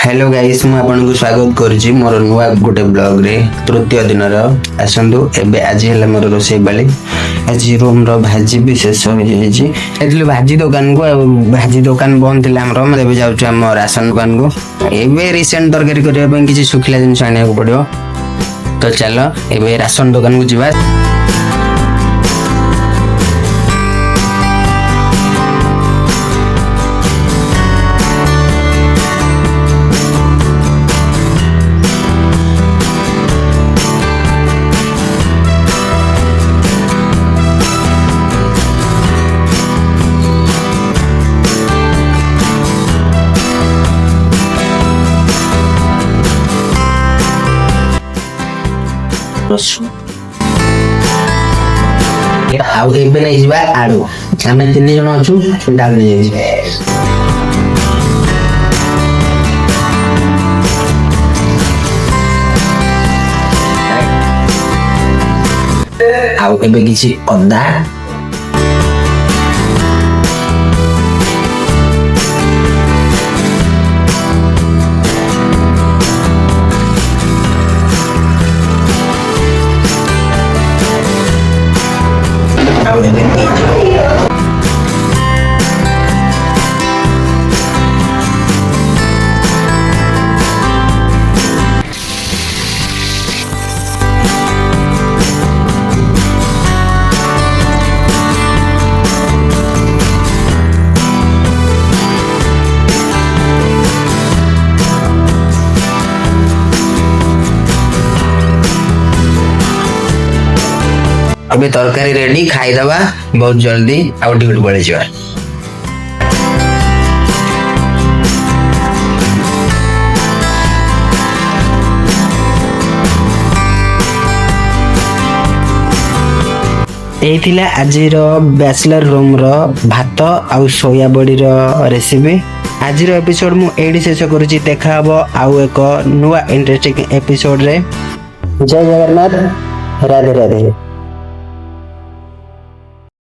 Hello guys मु आपन को स्वागत करछि मोर नुवा गोटे ब्लॉग रे तृतीय दिन रो आसंदु एबे आज हला मोर रोसे बाली आज रूम रो भाजी विशेष हो जायछि एतले भाजी दुकान को भाजी दुकान बंद थिला हमरो हम एबे जाउछु हम राशन दुकान को एबे रिसेंट तरकारी करिया ପାଇଁ କିଛି सुखिला जिन आनिया को पड़ियो तो चलो एबे राशन दुकान को जिबा आउ एबे नै जिबा आडो हम तीन जण अछु डाल नै जाई आउ एबे किछि अदा अबे तरकारी रेडी खाई दबा बहुत जल्दी आउ ड्यूटी पड़े जिवा एथिला आजिर बैचलर रूम रो भात आउ सोया बड़ी रो रेसिपी आजिर एपिसोड मु एडी शेष करूची देखा हबो आउ एक नुवा इंटरेस्टिंग एपिसोड रे जय जगन्नाथ राधे राधे।